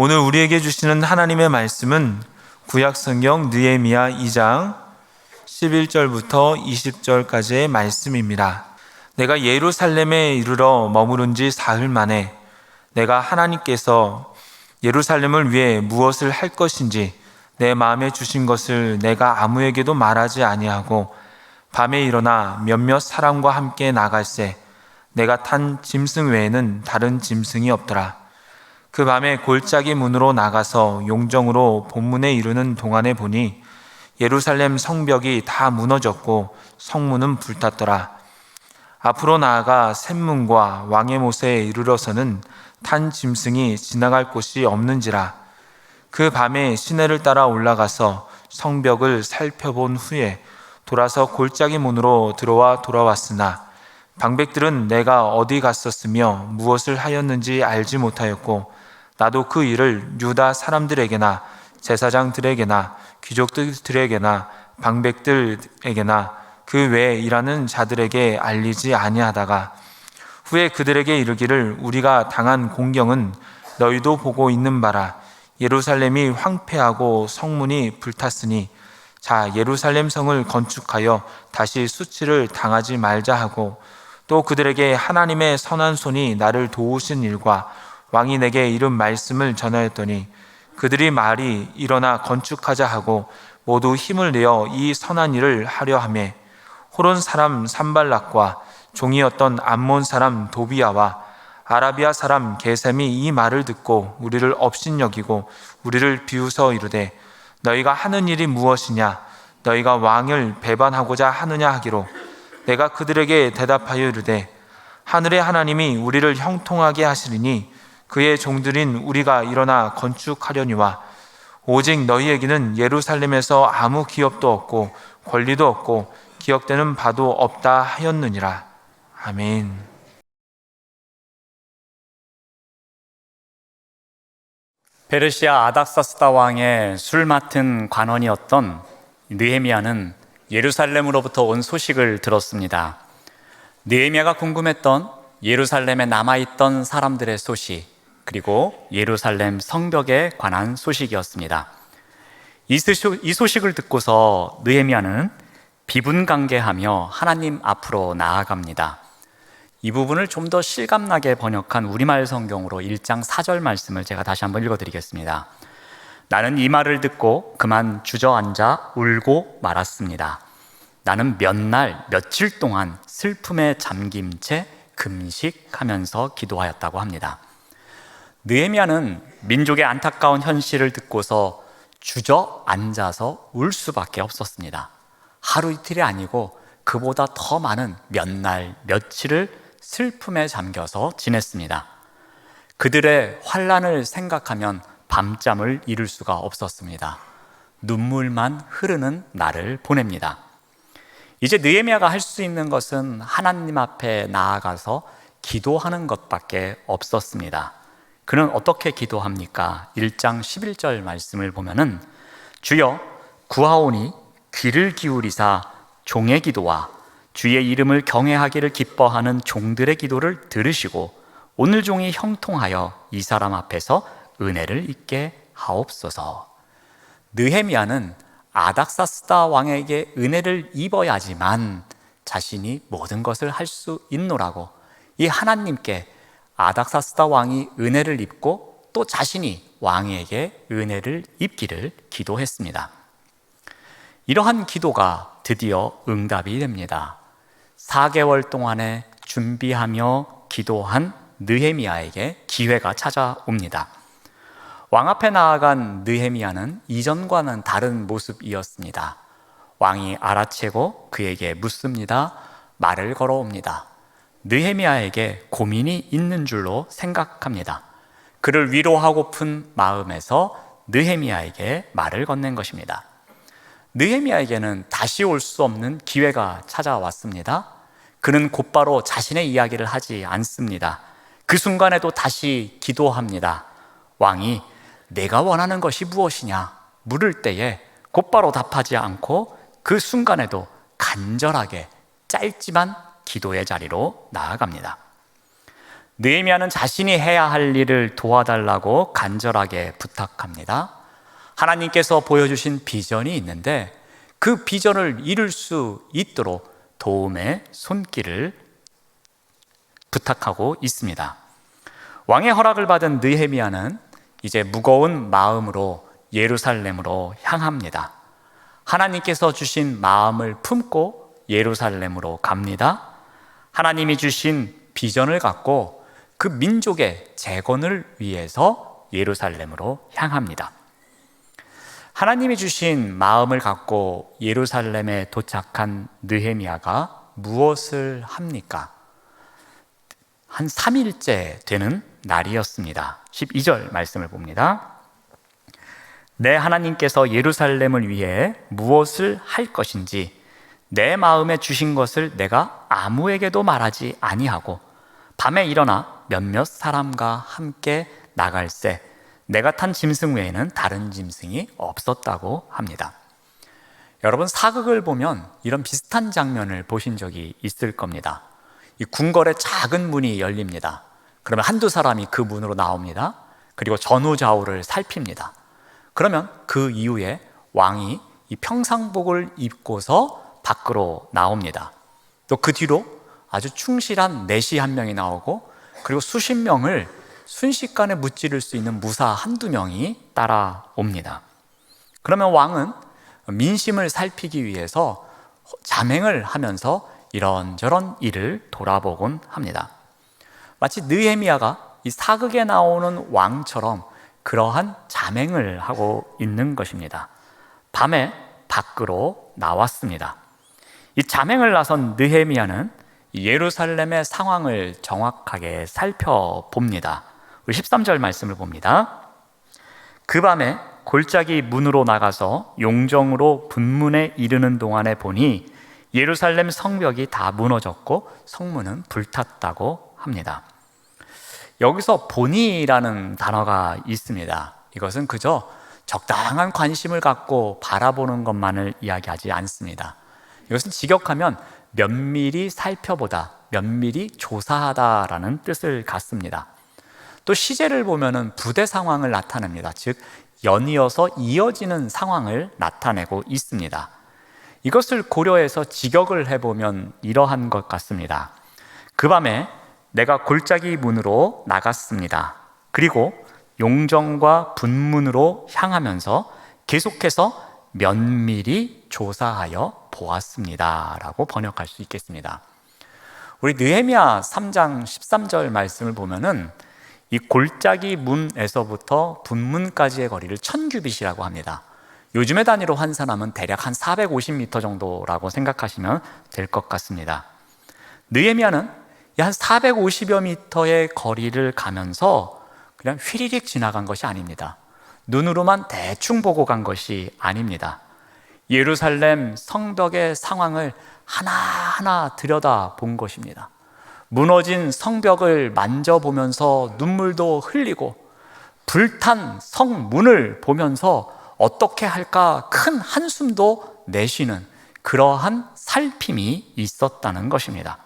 오늘 우리에게 주시는 하나님의 말씀은 구약성경 느헤미야 2장 11절부터 20절까지의 말씀입니다. 내가 예루살렘에 이르러 머무른 지 사흘 만에 내가 하나님께서 예루살렘을 위해 무엇을 할 것인지 내 마음에 주신 것을 내가 아무에게도 말하지 아니하고 밤에 일어나 몇몇 사람과 함께 나갈새 내가 탄 짐승 외에는 다른 짐승이 없더라. 그 밤에 골짜기 문으로 나가서 용정으로 본문에 이르는 동안에 보니 예루살렘 성벽이 다 무너졌고 성문은 불탔더라. 앞으로 나아가 샘문과 왕의 못에 이르러서는 탄 짐승이 지나갈 곳이 없는지라. 그 밤에 시내를 따라 올라가서 성벽을 살펴본 후에 돌아서 골짜기 문으로 들어와 돌아왔으나 방백들은 내가 어디 갔었으며 무엇을 하였는지 알지 못하였고 나도 그 일을 유다 사람들에게나 제사장들에게나 귀족들에게나 방백들에게나 그 외에 일하는 자들에게 알리지 아니하다가 후에 그들에게 이르기를 우리가 당한 공경은 너희도 보고 있는 바라. 예루살렘이 황폐하고 성문이 불탔으니 자 예루살렘 성을 건축하여 다시 수치를 당하지 말자 하고 또 그들에게 하나님의 선한 손이 나를 도우신 일과 왕이 내게 이른 말씀을 전하였더니 그들이 말이 일어나 건축하자 하고 모두 힘을 내어 이 선한 일을 하려 하매 호론 사람 산발락과 종이었던 암몬 사람 도비야와 아라비아 사람 게셈이 이 말을 듣고 우리를 업신여기고 우리를 비웃어 이르되 너희가 하는 일이 무엇이냐 너희가 왕을 배반하고자 하느냐 하기로 내가 그들에게 대답하여 이르되 하늘의 하나님이 우리를 형통하게 하시리니 그의 종들인 우리가 일어나 건축하려니와 오직 너희에게는 예루살렘에서 아무 기업도 없고 권리도 없고 기억되는 바도 없다 하였느니라. 아멘. 페르시아 아닥사스다 왕의 술 맡은 관원이었던 느헤미야는 예루살렘으로부터 온 소식을 들었습니다. 느헤미야가 궁금했던 예루살렘에 남아있던 사람들의 소식, 그리고 예루살렘 성벽에 관한 소식이었습니다. 이 소식을 듣고서 느헤미야는 비분간개하며 하나님 앞으로 나아갑니다. 이 부분을 좀 더 실감나게 번역한 우리말 성경으로 1장 4절 말씀을 제가 다시 한번 읽어드리겠습니다. 나는 이 말을 듣고 그만 주저앉아 울고 말았습니다. 나는 몇 날 며칠 동안 슬픔에 잠긴 채 금식하면서 기도하였다고 합니다. 느헤미야는 민족의 안타까운 현실을 듣고서 주저앉아서 울 수밖에 없었습니다. 하루 이틀이 아니고 그보다 더 많은 몇 날 며칠을 슬픔에 잠겨서 지냈습니다. 그들의 환난을 생각하면 밤잠을 이룰 수가 없었습니다. 눈물만 흐르는 날을 보냅니다. 이제 느헤미야가 할 수 있는 것은 하나님 앞에 나아가서 기도하는 것밖에 없었습니다. 그는 어떻게 기도합니까? 1장 11절 말씀을 보면은 주여 구하오니 귀를 기울이사 종의 기도와 주의 이름을 경외하기를 기뻐하는 종들의 기도를 들으시고 오늘 종이 형통하여 이 사람 앞에서 은혜를 입게 하옵소서. 느헤미야는 아닥사스다 왕에게 은혜를 입어야지만 자신이 모든 것을 할 수 있노라고 이 하나님께 아닥사스다 왕이 은혜를 입고 또 자신이 왕에게 은혜를 입기를 기도했습니다. 이러한 기도가 드디어 응답이 됩니다. 4개월 동안에 준비하며 기도한 느헤미야에게 기회가 찾아옵니다. 왕 앞에 나아간 느헤미야는 이전과는 다른 모습이었습니다. 왕이 알아채고 그에게 묻습니다. 말을 걸어옵니다. 느헤미야에게 고민이 있는 줄로 생각합니다. 그를 위로하고픈 마음에서 느헤미야에게 말을 건넨 것입니다. 느헤미야에게는 다시 올 수 없는 기회가 찾아왔습니다. 그는 곧바로 자신의 이야기를 하지 않습니다. 그 순간에도 다시 기도합니다. 왕이 내가 원하는 것이 무엇이냐 물을 때에 곧바로 답하지 않고 그 순간에도 간절하게 짧지만 기도의 자리로 나아갑니다. 느헤미야는 자신이 해야 할 일을 도와달라고 간절하게 부탁합니다. 하나님께서 보여주신 비전이 있는데 그 비전을 이룰 수 있도록 도움의 손길을 부탁하고 있습니다. 왕의 허락을 받은 느헤미야는 이제 무거운 마음으로 예루살렘으로 향합니다. 하나님께서 주신 마음을 품고 예루살렘으로 갑니다. 하나님이 주신 비전을 갖고 그 민족의 재건을 위해서 예루살렘으로 향합니다. 하나님이 주신 마음을 갖고 예루살렘에 도착한 느헤미야가 무엇을 합니까? 한 3일째 되는 날이었습니다. 12절 말씀을 봅니다. 내 하나님께서 예루살렘을 위해 무엇을 할 것인지 내 마음에 주신 것을 내가 아무에게도 말하지 아니하고 밤에 일어나 몇몇 사람과 함께 나갈새 내가 탄 짐승 외에는 다른 짐승이 없었다고 합니다. 여러분, 사극을 보면 이런 비슷한 장면을 보신 적이 있을 겁니다. 이 궁궐의 작은 문이 열립니다. 그러면 한두 사람이 그 문으로 나옵니다. 그리고 전후좌우를 살핍니다. 그러면 그 이후에 왕이 이 평상복을 입고서 밖으로 나옵니다. 또 그 뒤로 아주 충실한 내시 한 명이 나오고 그리고 수십 명을 순식간에 무찌를 수 있는 무사 한두 명이 따라옵니다. 그러면 왕은 민심을 살피기 위해서 자맹을 하면서 이런저런 일을 돌아보곤 합니다. 마치 느헤미야가 이 사극에 나오는 왕처럼 그러한 자맹을 하고 있는 것입니다. 밤에 밖으로 나왔습니다. 이 자맹을 나선 느헤미야는 예루살렘의 상황을 정확하게 살펴봅니다. 우리 13절 말씀을 봅니다. 그 밤에 골짜기 문으로 나가서 용정으로 분문에 이르는 동안에 보니 예루살렘 성벽이 다 무너졌고 성문은 불탔다고 합니다. 여기서 보니라는 단어가 있습니다. 이것은 그저 적당한 관심을 갖고 바라보는 것만을 이야기하지 않습니다. 이것은 직역하면 면밀히 살펴보다, 면밀히 조사하다라는 뜻을 갖습니다. 또 시제를 보면은 부대 상황을 나타냅니다. 즉 연이어서 이어지는 상황을 나타내고 있습니다. 이것을 고려해서 직역을 해보면 이러한 것 같습니다. 그 밤에 내가 골짜기 문으로 나갔습니다. 그리고 용정과 분문으로 향하면서 계속해서 면밀히 조사하여 보았습니다 라고 번역할 수 있겠습니다. 우리 느헤미야 3장 13절 말씀을 보면은 이 골짜기 문에서부터 분문까지의 거리를 1000규빗이라고 합니다. 요즘의 단위로 환산하면 대략 한 450m 정도라고 생각하시면 될 것 같습니다. 느헤미야는 한 450여 미터의 거리를 가면서 그냥 휘리릭 지나간 것이 아닙니다. 눈으로만 대충 보고 간 것이 아닙니다. 예루살렘 성벽의 상황을 하나하나 들여다 본 것입니다. 무너진 성벽을 만져보면서 눈물도 흘리고 불탄 성문을 보면서 어떻게 할까 큰 한숨도 내쉬는 그러한 살핌이 있었다는 것입니다.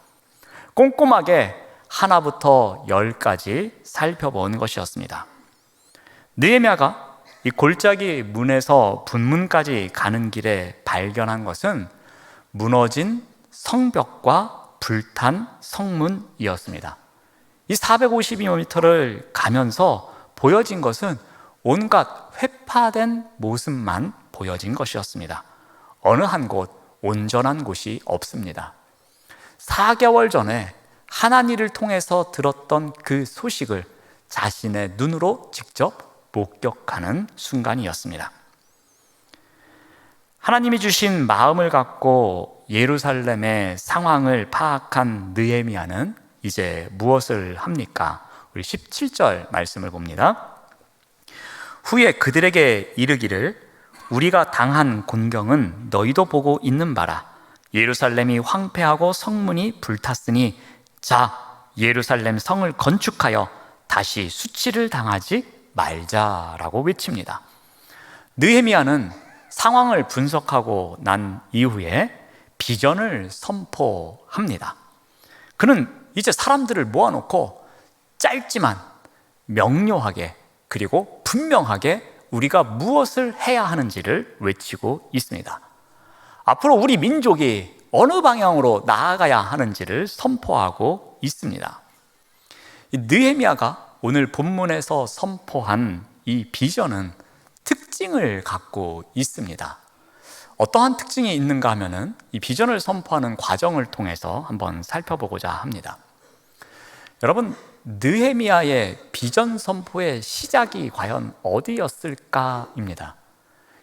꼼꼼하게 하나부터 10까지 살펴본 것이었습니다. 느헤미야가 이 골짜기 문에서 분문까지 가는 길에 발견한 것은 무너진 성벽과 불탄 성문이었습니다. 이 452m를 가면서 보여진 것은 온갖 회파된 모습만 보여진 것이었습니다. 어느 한 곳 온전한 곳이 없습니다. 4개월 전에 하나님을 통해서 들었던 그 소식을 자신의 눈으로 직접 목격하는 순간이었습니다. 하나님이 주신 마음을 갖고 예루살렘의 상황을 파악한 느헤미야는 이제 무엇을 합니까? 우리 17절 말씀을 봅니다. 후에 그들에게 이르기를 우리가 당한 곤경은 너희도 보고 있는 바라. 예루살렘이 황폐하고 성문이 불탔으니 자 예루살렘 성을 건축하여 다시 수치를 당하지 말자라고 외칩니다. 느헤미야는 상황을 분석하고 난 이후에 비전을 선포합니다. 그는 이제 사람들을 모아놓고 짧지만 명료하게 그리고 분명하게 우리가 무엇을 해야 하는지를 외치고 있습니다. 앞으로 우리 민족이 어느 방향으로 나아가야 하는지를 선포하고 있습니다. 느헤미야가 오늘 본문에서 선포한 이 비전은 특징을 갖고 있습니다. 어떠한 특징이 있는가 하면은 이 비전을 선포하는 과정을 통해서 한번 살펴보고자 합니다. 여러분, 느헤미야의 비전 선포의 시작이 과연 어디였을까입니다.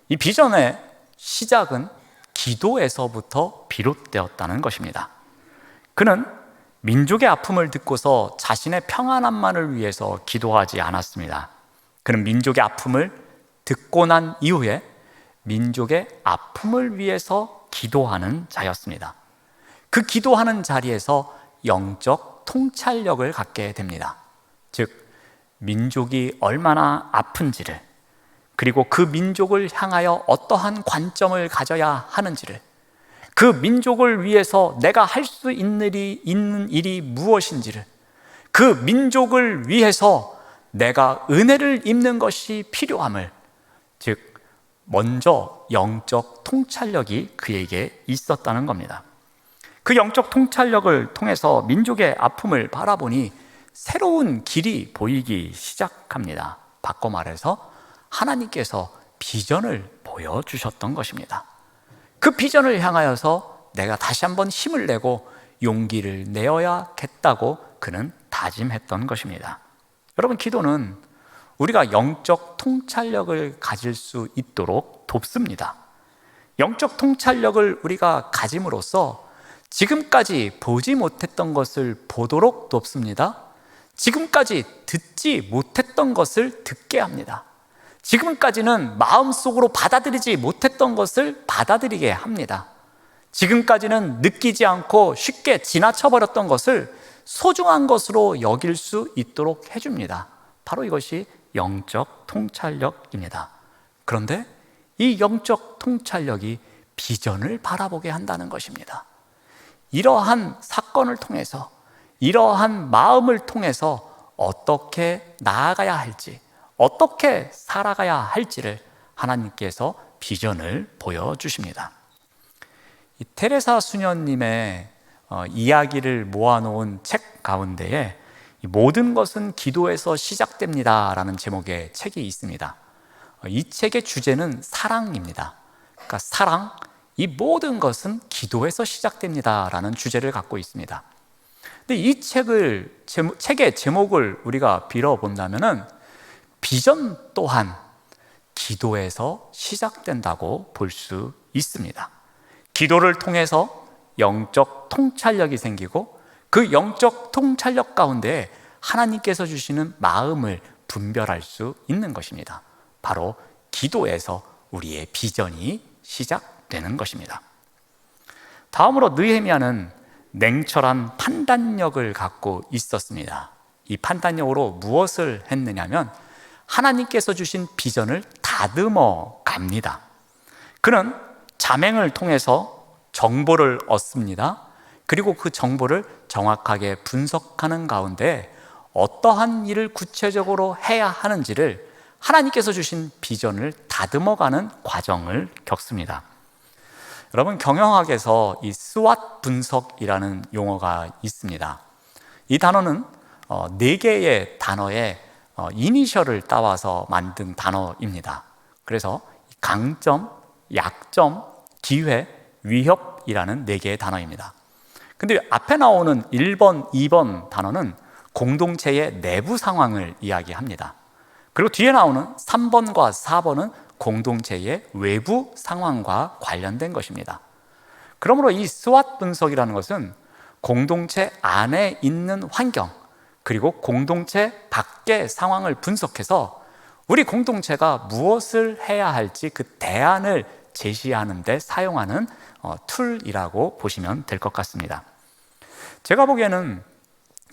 이 비전의 시작은 기도에서부터 비롯되었다는 것입니다. 그는 민족의 아픔을 듣고서 자신의 평안함만을 위해서 기도하지 않았습니다. 그는 민족의 아픔을 듣고 난 이후에 민족의 아픔을 위해서 기도하는 자였습니다. 그 기도하는 자리에서 영적 통찰력을 갖게 됩니다. 즉, 민족이 얼마나 아픈지를, 그리고 그 민족을 향하여 어떠한 관점을 가져야 하는지를, 그 민족을 위해서 내가 할 수 있는 일이 무엇인지를, 그 민족을 위해서 내가 은혜를 입는 것이 필요함을, 즉 먼저 영적 통찰력이 그에게 있었다는 겁니다. 그 영적 통찰력을 통해서 민족의 아픔을 바라보니 새로운 길이 보이기 시작합니다. 바꿔 말해서 하나님께서 비전을 보여주셨던 것입니다. 그 비전을 향하여서 내가 다시 한번 힘을 내고 용기를 내어야겠다고 그는 다짐했던 것입니다. 여러분, 기도는 우리가 영적 통찰력을 가질 수 있도록 돕습니다. 영적 통찰력을 우리가 가짐으로써 지금까지 보지 못했던 것을 보도록 돕습니다. 지금까지 듣지 못했던 것을 듣게 합니다. 지금까지는 마음속으로 받아들이지 못했던 것을 받아들이게 합니다. 지금까지는 느끼지 않고 쉽게 지나쳐버렸던 것을 소중한 것으로 여길 수 있도록 해줍니다. 바로 이것이 영적 통찰력입니다. 그런데 이 영적 통찰력이 비전을 바라보게 한다는 것입니다. 이러한 사건을 통해서, 이러한 마음을 통해서 어떻게 나아가야 할지, 어떻게 살아가야 할지를 하나님께서 비전을 보여주십니다. 이 테레사 수녀님의 이야기를 모아놓은 책 가운데에 모든 것은 기도에서 시작됩니다 라는 제목의 책이 있습니다. 이 책의 주제는 사랑입니다. 그러니까 사랑, 이 모든 것은 기도에서 시작됩니다 라는 주제를 갖고 있습니다. 근데 이 책의 제목을 우리가 빌어본다면은 비전 또한 기도에서 시작된다고 볼 수 있습니다. 기도를 통해서 영적 통찰력이 생기고 그 영적 통찰력 가운데 하나님께서 주시는 마음을 분별할 수 있는 것입니다. 바로 기도에서 우리의 비전이 시작되는 것입니다. 다음으로 느헤미야는 냉철한 판단력을 갖고 있었습니다. 이 판단력으로 무엇을 했느냐면 하나님께서 주신 비전을 다듬어 갑니다. 그는 자맹을 통해서 정보를 얻습니다. 그리고 그 정보를 정확하게 분석하는 가운데 어떠한 일을 구체적으로 해야 하는지를 하나님께서 주신 비전을 다듬어가는 과정을 겪습니다. 여러분, 경영학에서 이 스왓 분석이라는 용어가 있습니다. 이 단어는 4개의 단어의 이니셜을 따와서 만든 단어입니다. 그래서 강점, 약점, 기회, 위협이라는 4개의 단어입니다. 근데 앞에 나오는 1번, 2번 단어는 공동체의 내부 상황을 이야기합니다. 그리고 뒤에 나오는 3번과 4번은 공동체의 외부 상황과 관련된 것입니다. 그러므로 이 스왓 분석이라는 것은 공동체 안에 있는 환경, 그리고 공동체 밖의 상황을 분석해서 우리 공동체가 무엇을 해야 할지 그 대안을 제시하는 데 사용하는 툴이라고 보시면 될 것 같습니다. 제가 보기에는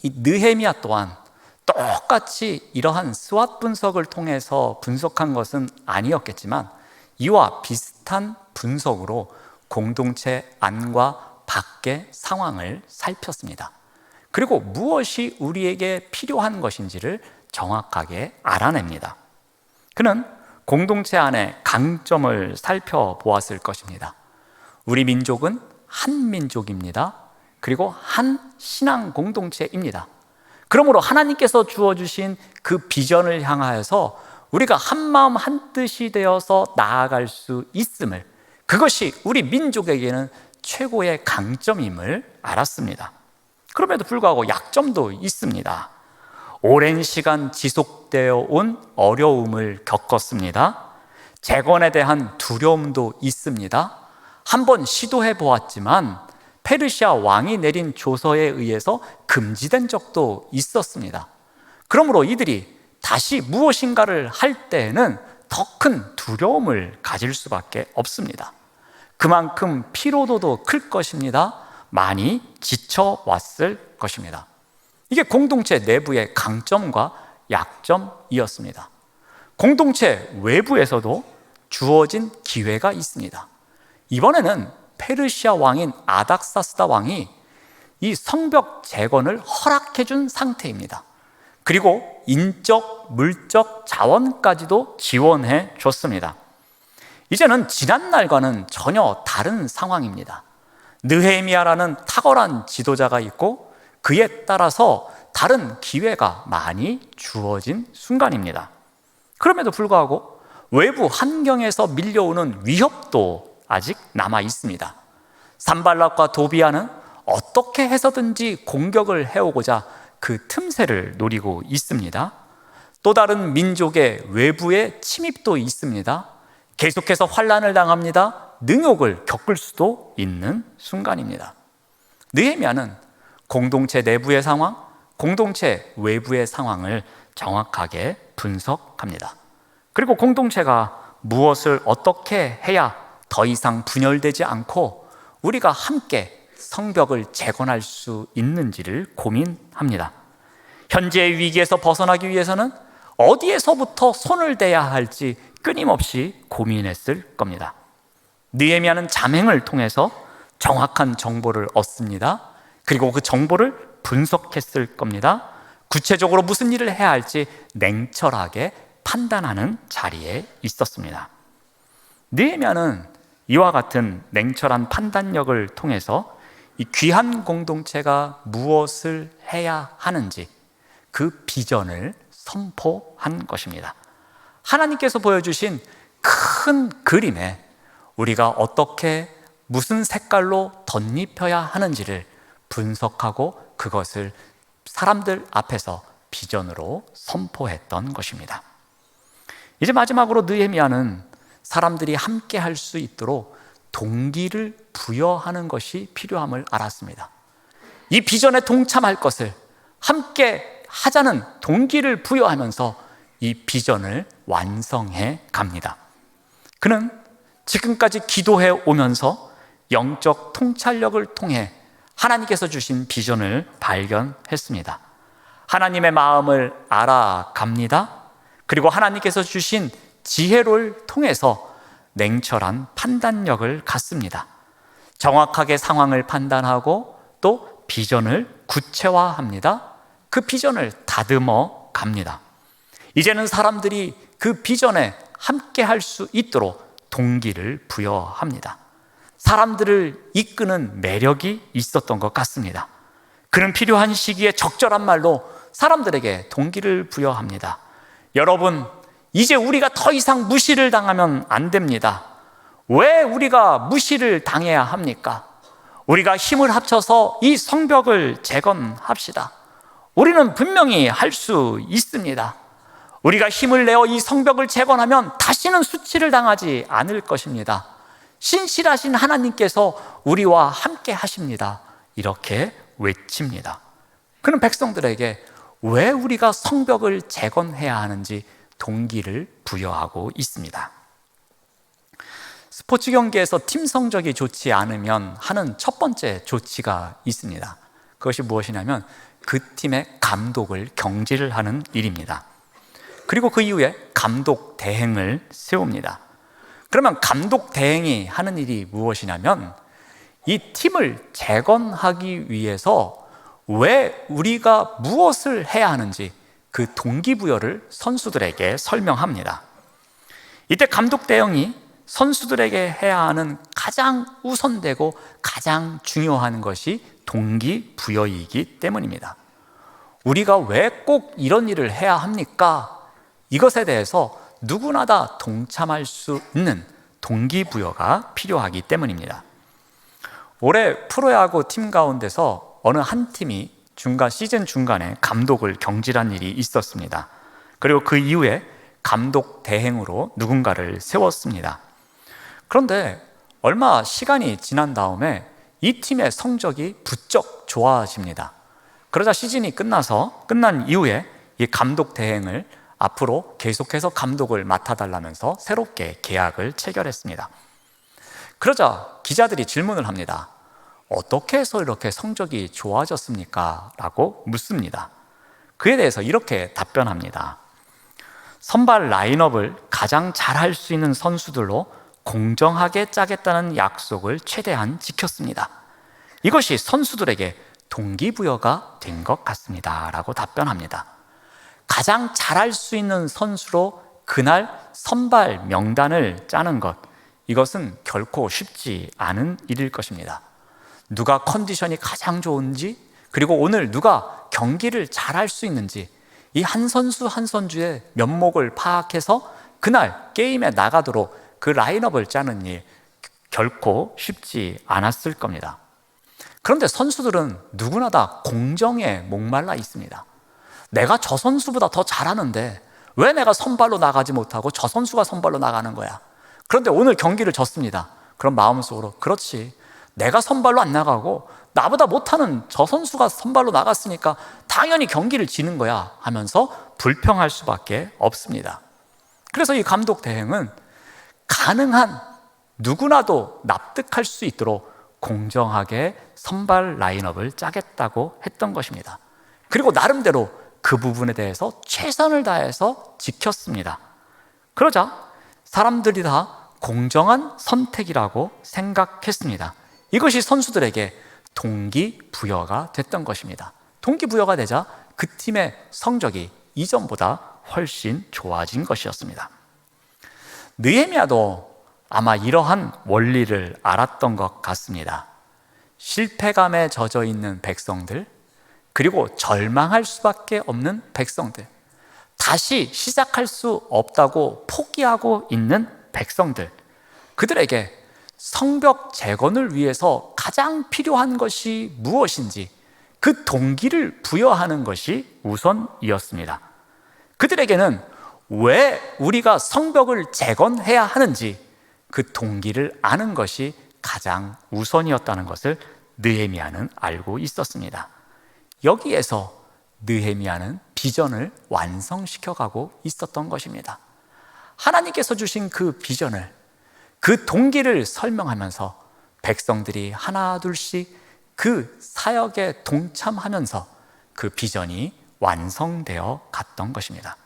이 느헤미야 또한 똑같이 이러한 스왓 분석을 통해서 분석한 것은 아니었겠지만 이와 비슷한 분석으로 공동체 안과 밖의 상황을 살폈습니다. 그리고 무엇이 우리에게 필요한 것인지를 정확하게 알아냅니다. 그는 공동체 안의 강점을 살펴보았을 것입니다. 우리 민족은 한 민족입니다. 그리고 한 신앙 공동체입니다. 그러므로 하나님께서 주어주신 그 비전을 향하여서 우리가 한 마음 한 뜻이 되어서 나아갈 수 있음을, 그것이 우리 민족에게는 최고의 강점임을 알았습니다. 그럼에도 불구하고 약점도 있습니다. 오랜 시간 지속되어 온 어려움을 겪었습니다. 재건에 대한 두려움도 있습니다. 한번 시도해 보았지만 페르시아 왕이 내린 조서에 의해서 금지된 적도 있었습니다. 그러므로 이들이 다시 무엇인가를 할 때에는 더 큰 두려움을 가질 수밖에 없습니다. 그만큼 피로도도 클 것입니다. 많이 지쳐왔을 것입니다. 이게 공동체 내부의 강점과 약점이었습니다. 공동체 외부에서도 주어진 기회가 있습니다. 이번에는 페르시아 왕인 아닥사스다 왕이 이 성벽 재건을 허락해 준 상태입니다. 그리고 인적, 물적 자원까지도 지원해 줬습니다. 이제는 지난날과는 전혀 다른 상황입니다. 느헤미야라는 탁월한 지도자가 있고 그에 따라서 다른 기회가 많이 주어진 순간입니다. 그럼에도 불구하고 외부 환경에서 밀려오는 위협도 아직 남아 있습니다. 산발락과 도비아는 어떻게 해서든지 공격을 해오고자 그 틈새를 노리고 있습니다. 또 다른 민족의 외부의 침입도 있습니다. 계속해서 환난을 당합니다. 능욕을 겪을 수도 있는 순간입니다. 느헤미야는 공동체 내부의 상황, 공동체 외부의 상황을 정확하게 분석합니다. 그리고 공동체가 무엇을 어떻게 해야 더 이상 분열되지 않고 우리가 함께 성벽을 재건할 수 있는지를 고민합니다. 현재의 위기에서 벗어나기 위해서는 어디에서부터 손을 대야 할지 끊임없이 고민했을 겁니다. 느헤미야는 잠행을 통해서 정확한 정보를 얻습니다. 그리고 그 정보를 분석했을 겁니다. 구체적으로 무슨 일을 해야 할지 냉철하게 판단하는 자리에 있었습니다. 느헤미야는 이와 같은 냉철한 판단력을 통해서 이 귀한 공동체가 무엇을 해야 하는지 그 비전을 선포한 것입니다. 하나님께서 보여주신 큰 그림에 우리가 어떻게 무슨 색깔로 덧입혀야 하는지를 분석하고 그것을 사람들 앞에서 비전으로 선포했던 것입니다. 이제 마지막으로 느헤미야는 사람들이 함께 할 수 있도록 동기를 부여하는 것이 필요함을 알았습니다. 이 비전에 동참할 것을 함께 하자는 동기를 부여하면서 이 비전을 완성해 갑니다. 그는 지금까지 기도해 오면서 영적 통찰력을 통해 하나님께서 주신 비전을 발견했습니다. 하나님의 마음을 알아갑니다. 그리고 하나님께서 주신 지혜를 통해서 냉철한 판단력을 갖습니다. 정확하게 상황을 판단하고 또 비전을 구체화합니다. 그 비전을 다듬어 갑니다. 이제는 사람들이 그 비전에 함께 할 수 있도록 동기를 부여합니다. 사람들을 이끄는 매력이 있었던 것 같습니다. 그는 필요한 시기에 적절한 말로 사람들에게 동기를 부여합니다. 여러분, 이제 우리가 더 이상 무시를 당하면 안 됩니다. 왜 우리가 무시를 당해야 합니까? 우리가 힘을 합쳐서 이 성벽을 재건합시다. 우리는 분명히 할 수 있습니다. 우리가 힘을 내어 이 성벽을 재건하면 다시는 수치를 당하지 않을 것입니다. 신실하신 하나님께서 우리와 함께 하십니다. 이렇게 외칩니다. 그는 백성들에게 왜 우리가 성벽을 재건해야 하는지 동기를 부여하고 있습니다. 스포츠 경기에서 팀 성적이 좋지 않으면 하는 첫 번째 조치가 있습니다. 그것이 무엇이냐면 그 팀의 감독을 경질을 하는 일입니다. 그리고 그 이후에 감독 대행을 세웁니다. 그러면 감독 대행이 하는 일이 무엇이냐면 이 팀을 재건하기 위해서 왜 우리가 무엇을 해야 하는지 그 동기부여를 선수들에게 설명합니다. 이때 감독 대행이 선수들에게 해야 하는 가장 우선되고 가장 중요한 것이 동기부여이기 때문입니다. 우리가 왜 꼭 이런 일을 해야 합니까? 이것에 대해서 누구나 다 동참할 수 있는 동기부여가 필요하기 때문입니다. 올해 프로야구 팀 가운데서 어느 한 팀이 시즌 중간에 감독을 경질한 일이 있었습니다. 그리고 그 이후에 감독 대행으로 누군가를 세웠습니다. 그런데 얼마 시간이 지난 다음에 이 팀의 성적이 부쩍 좋아집니다. 그러자 시즌이 끝난 이후에 이 감독 대행을 앞으로 계속해서 감독을 맡아달라면서 새롭게 계약을 체결했습니다. 그러자 기자들이 질문을 합니다. 어떻게 해서 이렇게 성적이 좋아졌습니까? 라고 묻습니다. 그에 대해서 이렇게 답변합니다. 선발 라인업을 가장 잘할 수 있는 선수들로 공정하게 짜겠다는 약속을 최대한 지켰습니다. 이것이 선수들에게 동기부여가 된 것 같습니다. 라고 답변합니다. 가장 잘할 수 있는 선수로 그날 선발 명단을 짜는 것, 이것은 결코 쉽지 않은 일일 것입니다. 누가 컨디션이 가장 좋은지, 그리고 오늘 누가 경기를 잘할 수 있는지, 이 한 선수 한 선수의 면목을 파악해서 그날 게임에 나가도록 그 라인업을 짜는 일, 결코 쉽지 않았을 겁니다. 그런데 선수들은 누구나 다 공정에 목말라 있습니다. 내가 저 선수보다 더 잘하는데 왜 내가 선발로 나가지 못하고 저 선수가 선발로 나가는 거야? 그런데 오늘 경기를 졌습니다. 그럼 마음속으로 그렇지, 내가 선발로 안 나가고 나보다 못하는 저 선수가 선발로 나갔으니까 당연히 경기를 지는 거야 하면서 불평할 수밖에 없습니다. 그래서 이 감독 대행은 가능한 누구나도 납득할 수 있도록 공정하게 선발 라인업을 짜겠다고 했던 것입니다. 그리고 나름대로 그 부분에 대해서 최선을 다해서 지켰습니다. 그러자 사람들이 다 공정한 선택이라고 생각했습니다. 이것이 선수들에게 동기부여가 됐던 것입니다. 동기부여가 되자 그 팀의 성적이 이전보다 훨씬 좋아진 것이었습니다. 느헤미야도 아마 이러한 원리를 알았던 것 같습니다. 실패감에 젖어 있는 백성들, 그리고 절망할 수밖에 없는 백성들, 다시 시작할 수 없다고 포기하고 있는 백성들, 그들에게 성벽 재건을 위해서 가장 필요한 것이 무엇인지 그 동기를 부여하는 것이 우선이었습니다. 그들에게는 왜 우리가 성벽을 재건해야 하는지 그 동기를 아는 것이 가장 우선이었다는 것을 느헤미야는 알고 있었습니다. 여기에서 느헤미야는 비전을 완성시켜가고 있었던 것입니다. 하나님께서 주신 그 비전을, 그 동기를 설명하면서 백성들이 하나 둘씩 그 사역에 동참하면서 그 비전이 완성되어 갔던 것입니다.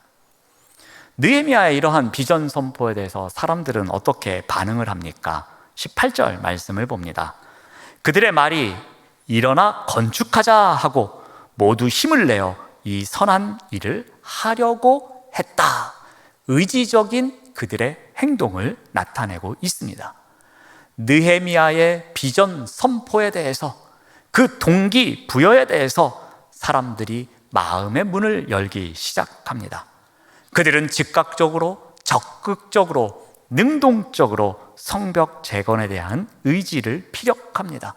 느헤미야의 이러한 비전 선포에 대해서 사람들은 어떻게 반응을 합니까? 18절 말씀을 봅니다. 그들의 말이 일어나 건축하자 하고 모두 힘을 내어 이 선한 일을 하려고 했다. 의지적인 그들의 행동을 나타내고 있습니다. 느헤미야의 비전 선포에 대해서, 그 동기 부여에 대해서 사람들이 마음의 문을 열기 시작합니다. 그들은 즉각적으로, 적극적으로, 능동적으로 성벽 재건에 대한 의지를 피력합니다.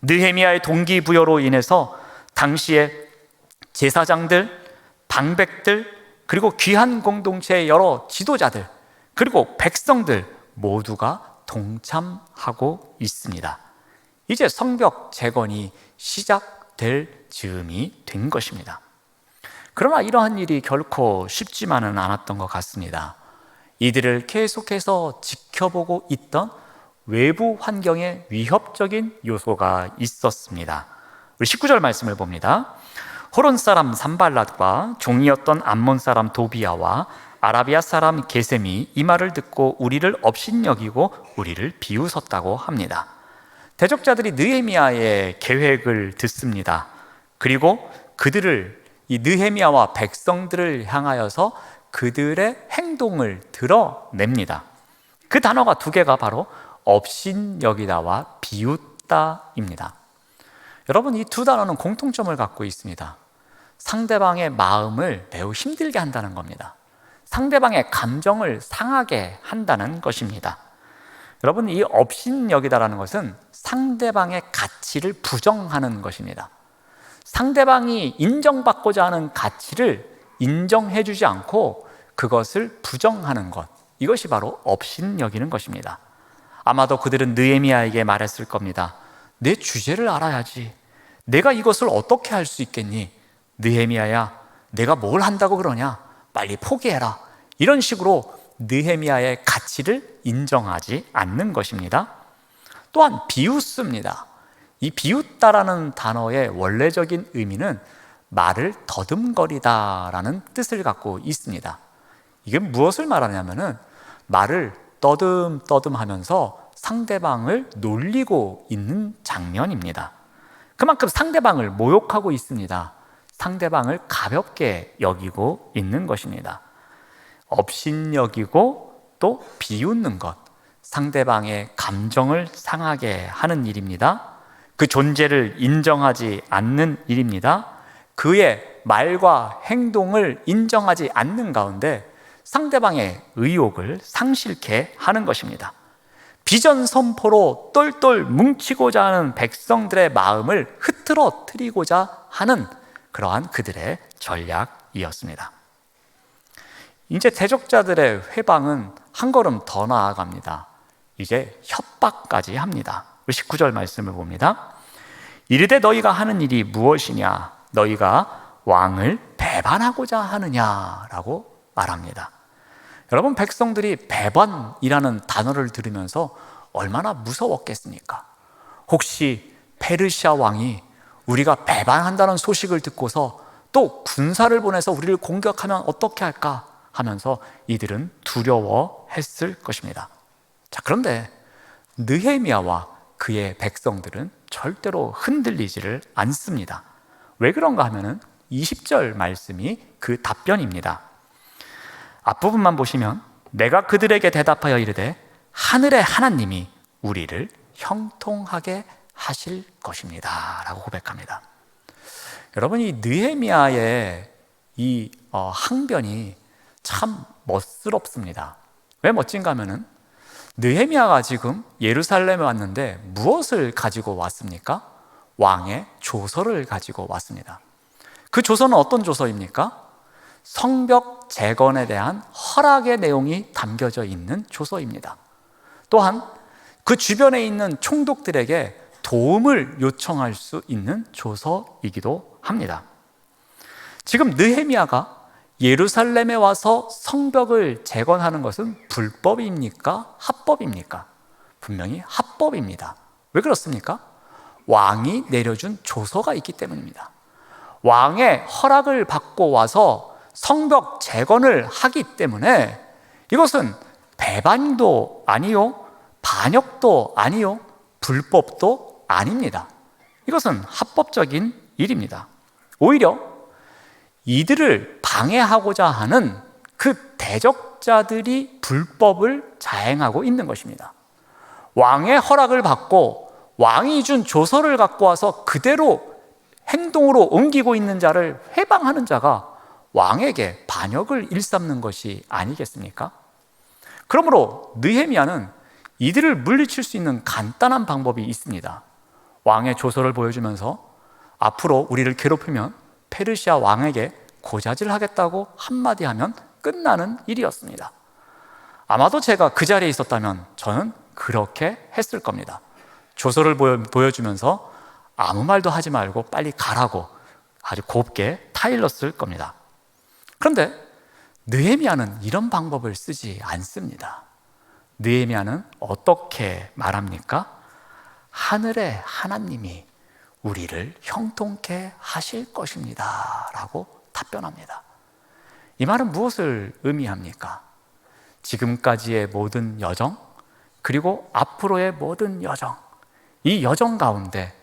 느헤미야의 동기부여로 인해서 당시에 제사장들, 방백들, 그리고 귀한 공동체의 여러 지도자들, 그리고 백성들 모두가 동참하고 있습니다. 이제 성벽 재건이 시작될 즈음이 된 것입니다. 그러나 이러한 일이 결코 쉽지만은 않았던 것 같습니다. 이들을 계속해서 지켜보고 있던 외부 환경에 위협적인 요소가 있었습니다. 우리 19절 말씀을 봅니다. 호론 사람 산발랏과 종이었던 암몬 사람 도비야와 아라비아 사람 게셈이 이 말을 듣고 우리를 업신여기고 우리를 비웃었다고 합니다. 대적자들이 느헤미야의 계획을 듣습니다. 그리고 그들을, 이 느헤미야와 백성들을 향하여서 그들의 행동을 드러냅니다. 그 단어가 두 개가 바로 업신여기다와 비웃다입니다. 여러분, 이 두 단어는 공통점을 갖고 있습니다. 상대방의 마음을 매우 힘들게 한다는 겁니다. 상대방의 감정을 상하게 한다는 것입니다. 여러분, 이 업신여기다라는 것은 상대방의 가치를 부정하는 것입니다. 상대방이 인정받고자 하는 가치를 인정해주지 않고 그것을 부정하는 것, 이것이 바로 업신여기는 것입니다. 아마도 그들은 느헤미야에게 말했을 겁니다. 내 주제를 알아야지. 내가 이것을 어떻게 할 수 있겠니? 느헤미야야, 내가 뭘 한다고 그러냐? 빨리 포기해라. 이런 식으로 느헤미야의 가치를 인정하지 않는 것입니다. 또한 비웃습니다. 이 비웃다라는 단어의 원래적인 의미는 말을 더듬거리다라는 뜻을 갖고 있습니다. 이게 무엇을 말하냐면은 말을 떠듬떠듬하면서 상대방을 놀리고 있는 장면입니다. 그만큼 상대방을 모욕하고 있습니다. 상대방을 가볍게 여기고 있는 것입니다. 업신여기고 또 비웃는 것, 상대방의 감정을 상하게 하는 일입니다. 그 존재를 인정하지 않는 일입니다. 그의 말과 행동을 인정하지 않는 가운데 상대방의 의욕을 상실케 하는 것입니다. 비전 선포로 똘똘 뭉치고자 하는 백성들의 마음을 흐트러뜨리고자 하는 그러한 그들의 전략이었습니다. 이제 대적자들의 회방은 한 걸음 더 나아갑니다. 이제 협박까지 합니다. 19절 말씀을 봅니다. 이르되 너희가 하는 일이 무엇이냐? 너희가 왕을 배반하고자 하느냐라고 말합니다. 여러분, 백성들이 배반이라는 단어를 들으면서 얼마나 무서웠겠습니까? 혹시 페르시아 왕이 우리가 배반한다는 소식을 듣고서 또 군사를 보내서 우리를 공격하면 어떻게 할까 하면서 이들은 두려워했을 것입니다. 자, 그런데 느헤미야와 그의 백성들은 절대로 흔들리지를 않습니다. 왜 그런가 하면은 20절 말씀이 그 답변입니다. 앞부분만 보시면 내가 그들에게 대답하여 이르되 하늘의 하나님이 우리를 형통하게 하실 것입니다 라고 고백합니다. 여러분, 이 느헤미야의 이 항변이 참 멋스럽습니다. 왜 멋진가 하면은 느헤미야가 지금 예루살렘에 왔는데 무엇을 가지고 왔습니까? 왕의 조서를 가지고 왔습니다. 그 조서는 어떤 조서입니까? 성벽 재건에 대한 허락의 내용이 담겨져 있는 조서입니다. 또한 그 주변에 있는 총독들에게 도움을 요청할 수 있는 조서이기도 합니다. 지금 느헤미야가 예루살렘에 와서 성벽을 재건하는 것은 불법입니까? 합법입니까? 분명히 합법입니다. 왜 그렇습니까? 왕이 내려준 조서가 있기 때문입니다. 왕의 허락을 받고 와서 성벽 재건을 하기 때문에 이것은 배반도 아니요, 반역도 아니요, 불법도 아닙니다. 이것은 합법적인 일입니다. 오히려 이들을 방해하고자 하는 그 대적자들이 불법을 자행하고 있는 것입니다. 왕의 허락을 받고 왕이 준 조서를 갖고 와서 그대로 행동으로 옮기고 있는 자를 회방하는 자가 왕에게 반역을 일삼는 것이 아니겠습니까? 그러므로 느헤미야는 이들을 물리칠 수 있는 간단한 방법이 있습니다. 왕의 조서를 보여주면서 앞으로 우리를 괴롭히면 페르시아 왕에게 고자질하겠다고 한마디 하면 끝나는 일이었습니다. 아마도 제가 그 자리에 있었다면 저는 그렇게 했을 겁니다. 조서를 보여주면서 아무 말도 하지 말고 빨리 가라고 아주 곱게 타일렀을 겁니다. 그런데 느헤미야는 이런 방법을 쓰지 않습니다. 느헤미야는 어떻게 말합니까? 하늘의 하나님이 우리를 형통케 하실 것입니다 라고 답변합니다. 이 말은 무엇을 의미합니까? 지금까지의 모든 여정, 그리고 앞으로의 모든 여정, 이 여정 가운데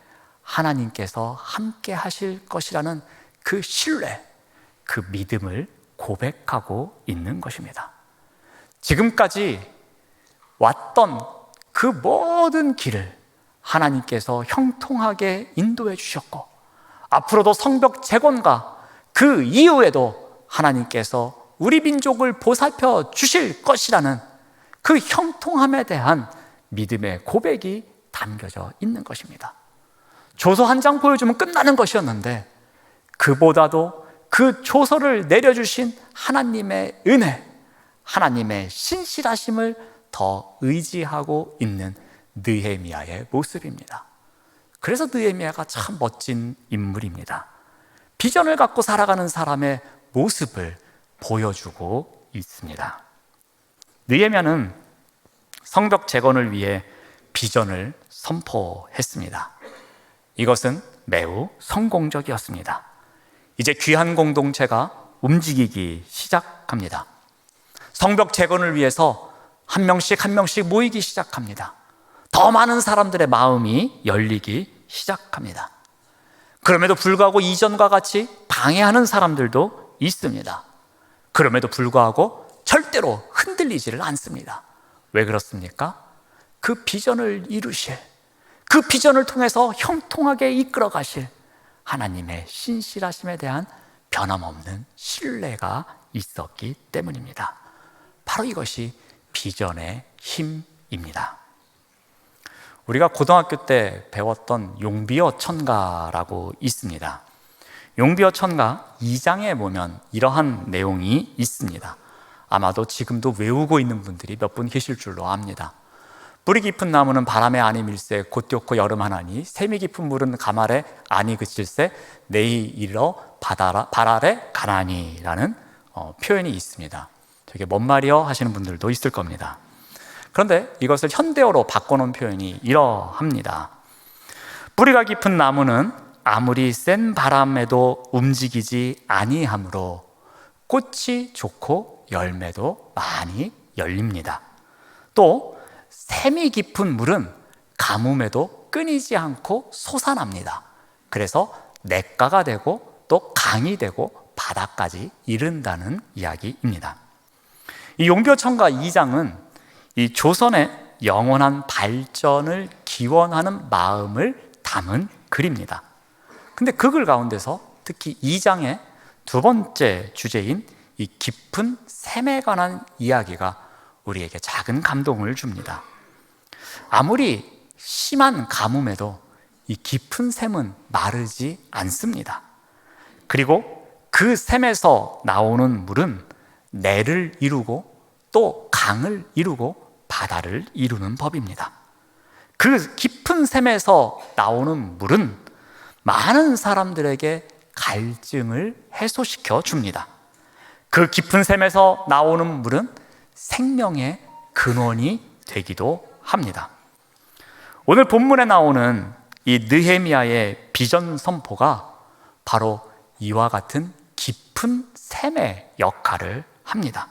하나님께서 함께 하실 것이라는 그 신뢰, 그 믿음을 고백하고 있는 것입니다. 지금까지 왔던 그 모든 길을 하나님께서 형통하게 인도해 주셨고, 앞으로도 성벽 재건과 그 이후에도 하나님께서 우리 민족을 보살펴 주실 것이라는 그 형통함에 대한 믿음의 고백이 담겨져 있는 것입니다. 조서 한 장 보여주면 끝나는 것이었는데, 그보다도 그 조서를 내려주신 하나님의 은혜, 하나님의 신실하심을 더 의지하고 있는 느헤미야의 모습입니다. 그래서 느헤미야가 참 멋진 인물입니다. 비전을 갖고 살아가는 사람의 모습을 보여주고 있습니다. 느헤미야는 성벽 재건을 위해 비전을 선포했습니다. 이것은 매우 성공적이었습니다. 이제 귀한 공동체가 움직이기 시작합니다. 성벽 재건을 위해서 한 명씩 한 명씩 모이기 시작합니다. 더 많은 사람들의 마음이 열리기 시작합니다. 그럼에도 불구하고 이전과 같이 방해하는 사람들도 있습니다. 그럼에도 불구하고 절대로 흔들리지를 않습니다. 왜 그렇습니까? 그 비전을 이루실, 그 비전을 통해서 형통하게 이끌어 가실 하나님의 신실하심에 대한 변함없는 신뢰가 있었기 때문입니다. 바로 이것이 비전의 힘입니다. 우리가 고등학교 때 배웠던 용비어 천가라고 있습니다. 용비어 천가 2장에 보면 이러한 내용이 있습니다. 아마도 지금도 외우고 있는 분들이 몇 분 계실 줄로 압니다. 뿌리 깊은 나무는 바람에 안이 밀세 곧되었고 여름 하나니 샘이 깊은 물은 가말에 안이 그칠세 내이 이르러 발아래 가나니라는 표현이 있습니다. 되게 뭔 말이요 하시는 분들도 있을 겁니다. 그런데 이것을 현대어로 바꿔놓은 표현이 이러합니다. 뿌리가 깊은 나무는 아무리 센 바람에도 움직이지 아니하므로 꽃이 좋고 열매도 많이 열립니다. 또 샘이 깊은 물은 가뭄에도 끊이지 않고 솟아납니다. 그래서 냇가가 되고 또 강이 되고 바다까지 이른다는 이야기입니다. 이 용비어천가 2장은 이 조선의 영원한 발전을 기원하는 마음을 담은 글입니다. 근데 그 글 가운데서 특히 2장의 두 번째 주제인 이 깊은 샘에 관한 이야기가 우리에게 작은 감동을 줍니다. 아무리 심한 가뭄에도 이 깊은 샘은 마르지 않습니다. 그리고 그 샘에서 나오는 물은 내를 이루고 또 강을 이루고 바다를 이루는 법입니다. 그 깊은 샘에서 나오는 물은 많은 사람들에게 갈증을 해소시켜 줍니다. 그 깊은 샘에서 나오는 물은 생명의 근원이 되기도 합니다. 오늘 본문에 나오는 이 느헤미야의 비전 선포가 바로 이와 같은 깊은 샘의 역할을 합니다.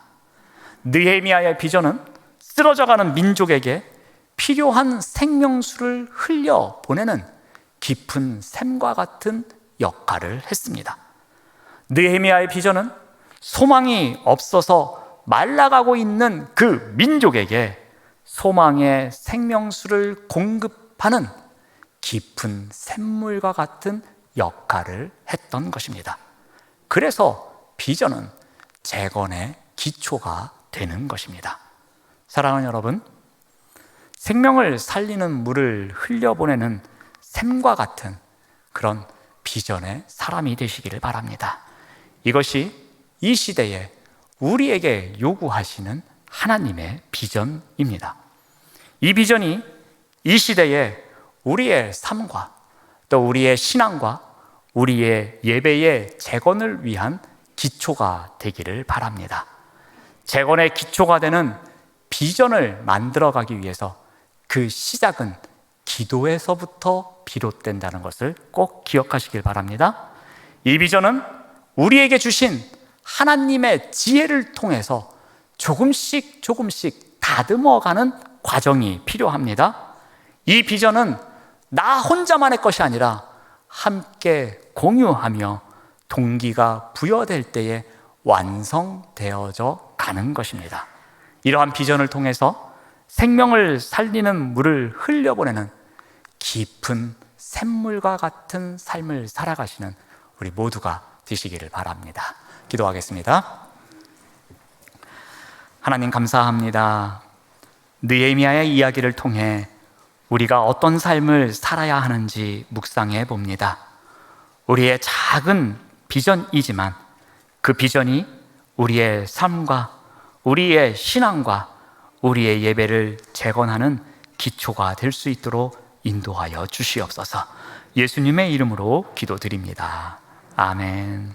느헤미야의 비전은 쓰러져가는 민족에게 필요한 생명수를 흘려보내는 깊은 샘과 같은 역할을 했습니다. 느헤미야의 비전은 소망이 없어서 말라가고 있는 그 민족에게 소망의 생명수를 공급하는 깊은 샘물과 같은 역할을 했던 것입니다. 그래서 비전은 재건의 기초가 되는 것입니다. 사랑하는 여러분, 생명을 살리는 물을 흘려보내는 샘과 같은 그런 비전의 사람이 되시기를 바랍니다. 이것이 이 시대에 우리에게 요구하시는 하나님의 비전입니다. 이 비전이 이 시대에 우리의 삶과 또 우리의 신앙과 우리의 예배의 재건을 위한 기초가 되기를 바랍니다. 재건의 기초가 되는 비전을 만들어가기 위해서 그 시작은 기도에서부터 비롯된다는 것을 꼭 기억하시길 바랍니다. 이 비전은 우리에게 주신 하나님의 지혜를 통해서 조금씩 다듬어가는 과정이 필요합니다. 이 비전은 나 혼자만의 것이 아니라 함께 공유하며 동기가 부여될 때에 완성되어져 가는 것입니다. 이러한 비전을 통해서 생명을 살리는 물을 흘려보내는 깊은 샘물과 같은 삶을 살아가시는 우리 모두가 되시기를 바랍니다. 기도하겠습니다. 하나님 감사합니다. 느헤미야의 이야기를 통해 우리가 어떤 삶을 살아야 하는지 묵상해 봅니다. 우리의 작은 비전이지만 그 비전이 우리의 삶과 우리의 신앙과 우리의 예배를 재건하는 기초가 될 수 있도록 인도하여 주시옵소서. 예수님의 이름으로 기도드립니다. 아멘.